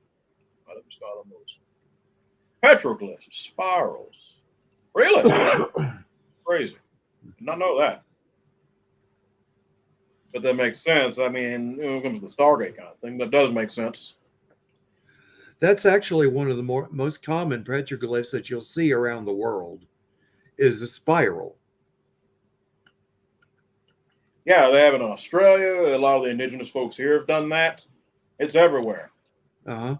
petroglyphs, spirals. Really crazy. Did not know that. But that makes sense. I mean, when it comes to the Stargate kind of thing, that does make sense. That's actually one of the most common petroglyphs that you'll see around the world is a spiral. Yeah, they have it in Australia. A lot of the indigenous folks here have done that. It's everywhere. Uh-huh.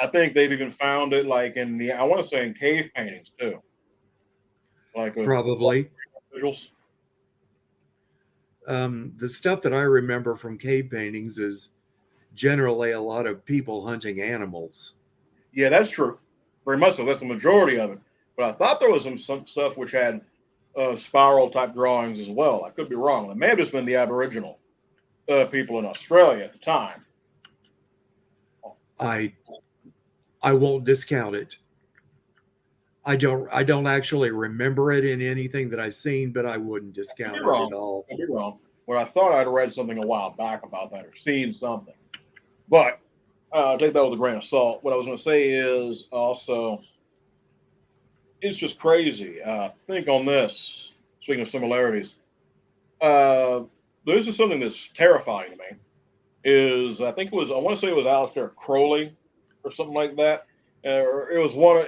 I think they've even found it like in I want to say in cave paintings too, like of Probably. visuals. The stuff that I remember from cave paintings is generally a lot of people hunting animals. Yeah, that's true. Very much so. That's the majority of it. But I thought there was some stuff which had spiral type drawings as well. I could be wrong. It may have just been the Aboriginal people in Australia at the time. I I won't discount it. I don't actually remember it in anything that I've seen, but I wouldn't I could be discount it at wrong. all. I could be wrong. Where I thought I'd read something a while back about that or seen something. But take that with a grain of salt. What I was going to say is also, it's just crazy. Think on this. Speaking of similarities, uh, this is something that's terrifying to me. Is I think it was I want to say it was Aleister Crowley or something like that. Or it was one.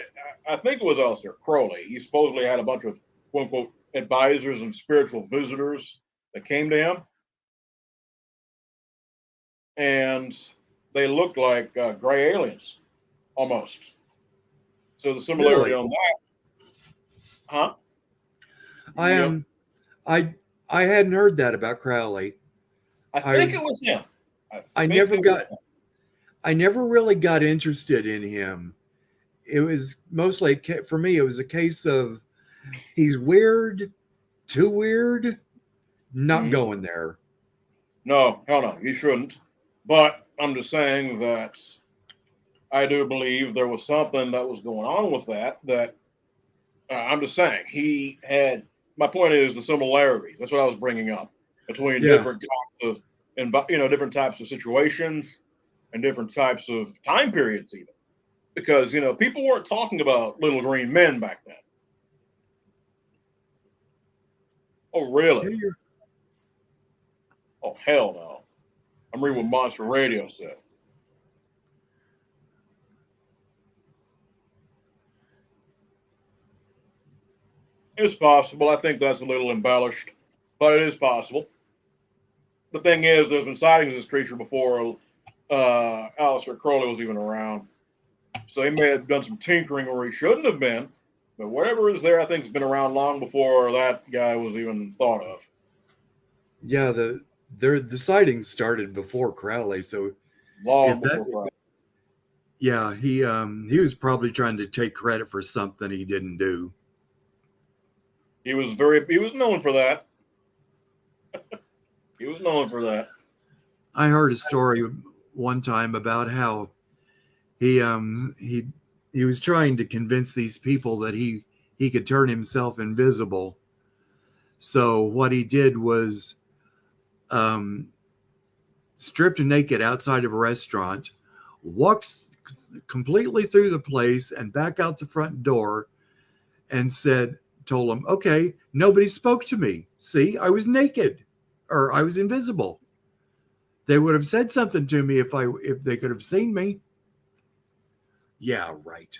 I think it was Aleister Crowley. He supposedly had a bunch of quote unquote advisors and spiritual visitors that came to him, and they looked like gray aliens almost. So the similarity Really, on that, huh? I You know, am. I I hadn't heard that about Crowley. I think I it was him. I I think never it was got. him. I never really got interested in him. It was mostly for me. It was a case of he's weird, too weird, not Mhm. going there. No, hell no, he shouldn't. But I'm just saying that I do believe there was something that was going on with that. That I'm just saying he had. My point is the similarities. That's what I was bringing up between Yeah, different types of, different types of situations and different types of time periods, even because people weren't talking about little green men back then. Oh, yeah, really? Oh, hell no. I'm reading what Monster Radio said. It's possible. I think that's a little embellished, but it is possible. The thing is, there's been sightings of this creature before Aleister Crowley was even around. So he may have done some tinkering where he shouldn't have been, but whatever is there, I think, has been around long before that guy was even thought of. yeah. The sightings started before Crowley, so Long if that, before Crowley. yeah, he was probably trying to take credit for something he didn't do. He was known for that. He was known for that. I heard a story one time about how he um he he was trying to convince these people that he could turn himself invisible. So what he did was um, stripped naked outside of a restaurant, walked completely through the place and back out the front door, and told them, "Okay, nobody spoke to me. See, I was naked, or I was invisible. They would have said something to me if they could have seen me." Yeah, right.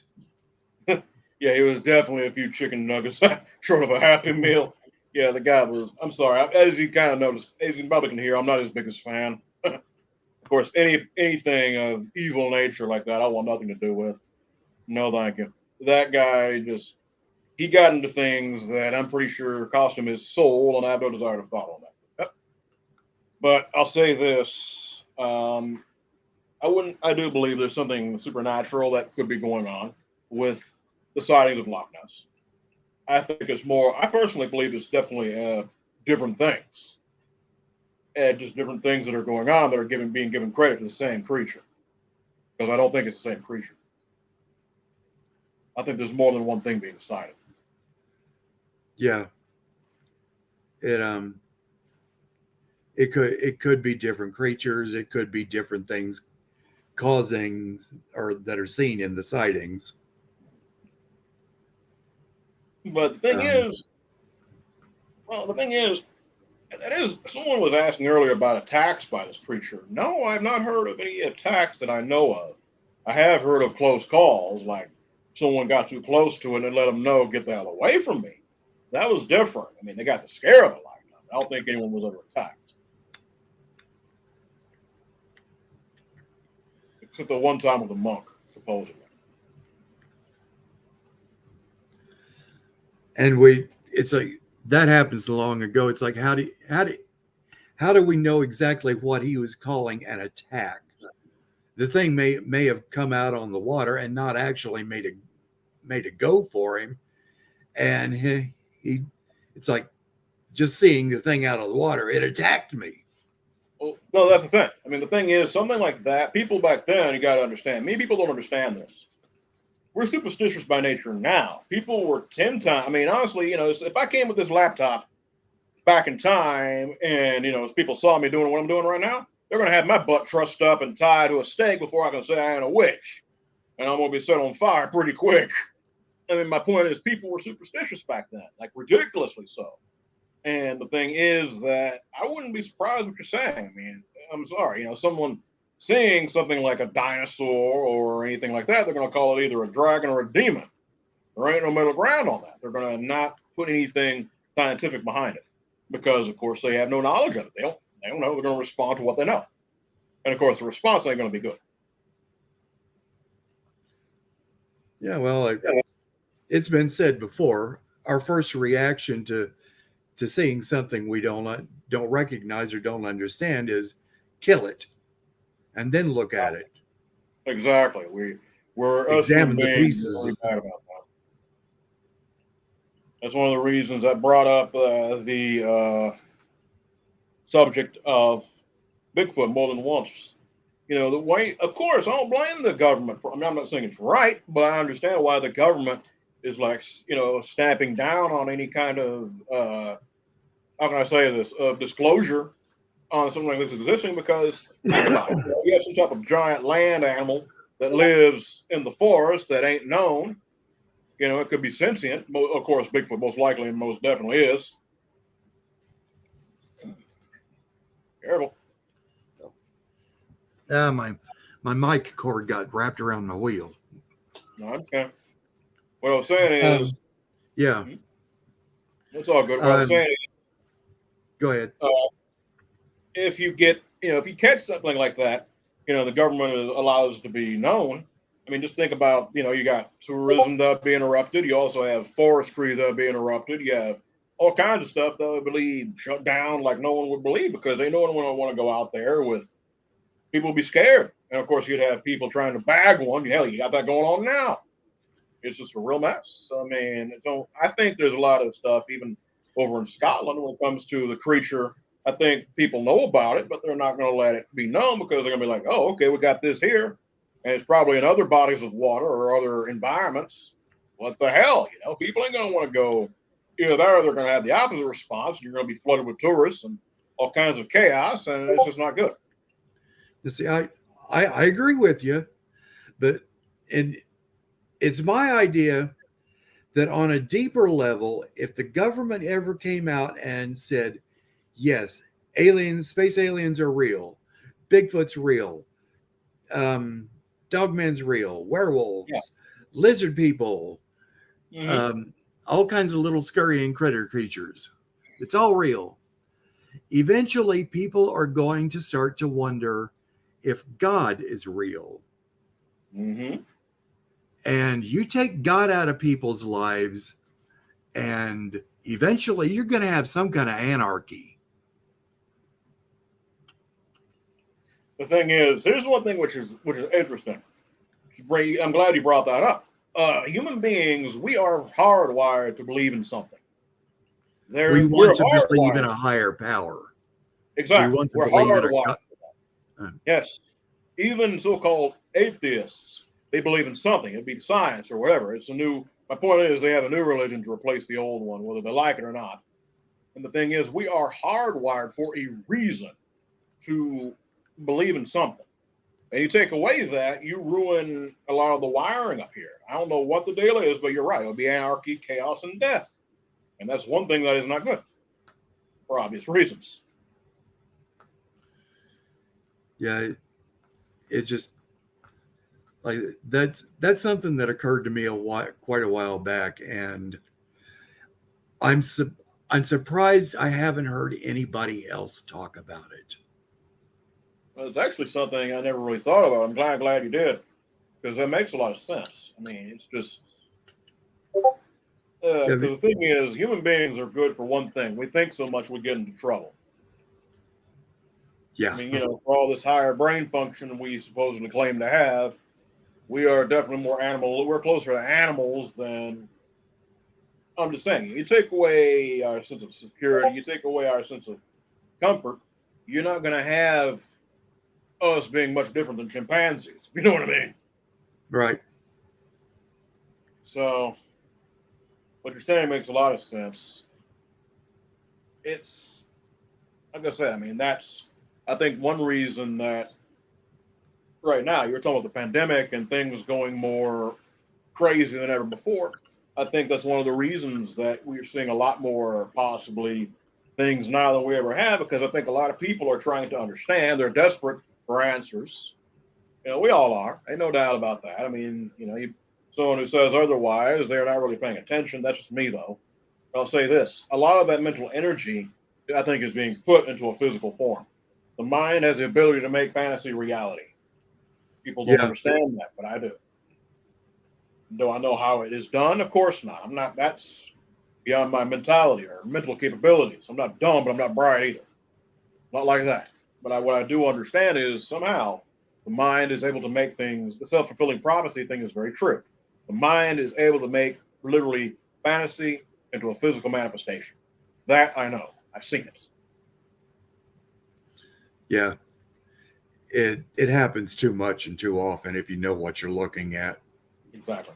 Yeah, he was definitely a few chicken nuggets short of a happy meal. Yeah, the guy was. I'm sorry, as you kind of noticed, as you probably can hear, I'm not his biggest fan. Of course, anything of evil nature like that, I want nothing to do with. No, thank you. That guy just he got into things that I'm pretty sure cost him his soul, and I have no desire to follow that. Yep. But I'll say this: I do believe there's something supernatural that could be going on with the sightings of Loch Ness. I think it's more. I personally believe it's definitely different things, just different things that are going on that are being given credit to the same creature. Because I don't think it's the same creature. I think there's more than one thing being sighted. Yeah, it it could be different creatures. It could be different things causing or that are seen in the sightings. But the thing Um, is, well, the thing is, that is, someone was asking earlier about attacks by this creature. No, I've not heard of any attacks that I know of. I have heard of close calls, like someone got too close to it and let them know, get the hell away from me. That was different. I mean, they got the scare of it like that. I don't think anyone was ever attacked, except the one time with the monk, supposedly. and it's like that happened so long ago. It's like how do we know exactly what he was calling an attack? The thing may have come out on the water and not actually made a go for him, and he it's like just seeing the thing out of the water, it attacked me. Well, no, that's the thing. I mean, the thing is, something like that, people back then, you got to understand, many people don't understand this. We're superstitious by nature now. People were 10 times, I mean, honestly, if I came with this laptop back in time and, people saw me doing what I'm doing right now, they're going to have my butt trussed up and tied to a stake before I can say I am a witch. And I'm going to be set on fire pretty quick. I mean, my point is, people were superstitious back then, like ridiculously so. And the thing is that I wouldn't be surprised what you're saying. I mean, I'm sorry, someone seeing something like a dinosaur or anything like that, they're going to call it either a dragon or a demon. There ain't no middle ground on that. They're going to not put anything scientific behind it because, of course, they have no knowledge of it. They don't know. They're going to respond to what they know, and of course, the response ain't going to be good. Yeah, well, it's been said before. Our first reaction to seeing something we don't recognize or don't understand is kill it, and then look at it, Exactly. We're us human examine the beings are pieces. really bad about that. That's one of the reasons I brought up the subject of Bigfoot more than once. The way, of course, I don't blame the government for. I mean, I'm not saying it's right, but I understand why the government is like, stamping down on any kind of how can I say this disclosure on something like this existing. Because think about it, you have some type of giant land animal that lives in the forest that ain't known. It could be sentient. Of course, Bigfoot most likely and most definitely is. Terrible. My mic cord got wrapped around my wheel. No, I understand. What I was saying is, Um, yeah. it's all good. What I was Um, saying Go ahead. is, if you get, if you catch something like that, the government allows it to be known. I mean, just think about, you got tourism that be interrupted. You also have forestry that be interrupted. You have all kinds of stuff that I believe shut down like no one would believe because they no one would want to go out there with people would be scared. And of course, you'd have people trying to bag one. Hell, you got that going on now. It's just a real mess. I mean, so I think there's a lot of stuff, even over in Scotland, when it comes to the creature. I think people know about it, but they're not going to let it be known because they're going to be like, oh, okay, we got this here. And it's probably in other bodies of water or other environments. What the hell? People ain't going to want to go either there or they're going to have the opposite response. You're going to be flooded with tourists and all kinds of chaos, and it's just not good. You see, I agree with you, but and it's my idea that on a deeper level, if the government ever came out and said, yes, space aliens are real, Bigfoot's real, um, Dogman's real, Yeah. werewolves, lizard people, Mm-hmm. um, all kinds of little scurrying critter creatures. It's all real. Eventually, people are going to start to wonder if God is real. Mm-hmm. And you take God out of people's lives, and eventually you're going to have some kind of anarchy. the thing is, here's one thing which is interesting. I'm glad you brought that up. Human beings, we are hardwired to believe in something. We We're want to believe in hardwired. a higher power. We Exactly, want to we're believe in a hardwired. uh, Yes, even so-called atheists, they believe in something. It'd be science or whatever. It's a new. My point is, they have a new religion to replace the old one, whether they like it or not. And the thing is, we are hardwired for a reason to believe in something. And you take away that, you ruin a lot of the wiring up here. I don't know what the deal is, but you're right. It'll be anarchy, chaos, and death. And that's one thing that is not good for obvious reasons. yeah, it just like that's something that occurred to me quite a while back, and I'm su- I'm surprised I haven't heard anybody else talk about it. Well, it's actually something I never really thought about. I'm glad you did because that makes a lot of sense. I mean, it's just Yeah, because the thing is, human beings are good for one thing. We think so much we get into trouble. I yeah, mean, for all this higher brain function we supposedly claim to have, we are definitely more animal. We're closer to animals than. I'm just saying. You take away our sense of security, you take away our sense of comfort, you're not going to have us being much different than chimpanzees. You know what I mean? right. So what you're saying makes a lot of sense. It's like I said. I mean, that's I think one reason that right now you're talking about the pandemic and things going more crazy than ever before. I think that's one of the reasons that we're seeing a lot more possibly things now than we ever have because I think a lot of people are trying to understand. They're desperate for answers. We all are. Ain't no doubt about that. I mean, someone who says otherwise, they're not really paying attention. That's just me, though. I'll say this: a lot of that mental energy, I think, is being put into a physical form. The mind has the ability to make fantasy reality. People don't Yeah, understand that, but I do. Do I know how it is done? Of course not. I'm not. That's beyond my mentality or mental capabilities. I'm not dumb, but I'm not bright either. Not like that. But what I do understand is somehow the mind is able to make things. The self fulfilling prophecy thing is very true. The mind is able to make literally fantasy into a physical manifestation. That I know. I've seen it. yeah. It happens too much and too often if you know what you're looking at. Exactly.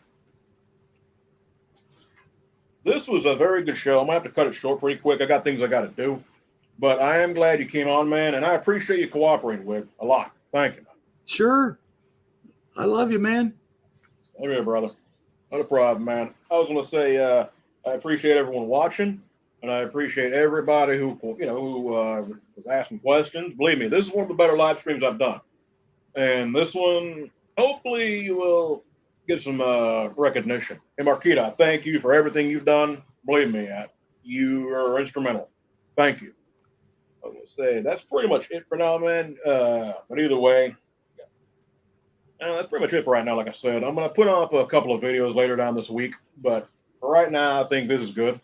This was a very good show. I'm gonna have to cut it short pretty quick. I got things I got to do. But I am glad you came on, man, and I appreciate you cooperating with a lot. Thank you. Sure, I love you, man. Same here, brother. Not a problem, man. I was going to say I appreciate everyone watching, and I appreciate everybody who was asking questions. Believe me, this is one of the better live streams I've done, and this one hopefully you will get some recognition. Hey, Marquita, thank you for everything you've done. Believe me, you are instrumental. Thank you. I was going to say that's pretty much it for now, man. But either way, that's pretty much it for right now. Like I said, I'm going to put up a couple of videos later down this week, but for right now, I think this is good.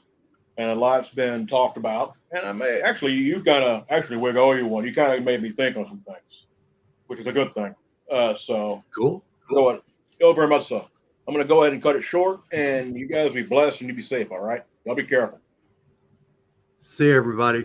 And a lot's been talked about. And I may actually, you kind of actually, Wig, owe you one. You kind of made me think on some things, which is a good thing. So, Cool. go ahead. Oh, very much so. I'm going to go ahead and cut it short, and you guys be blessed and you be safe, all right? Y'all be careful. See you, everybody.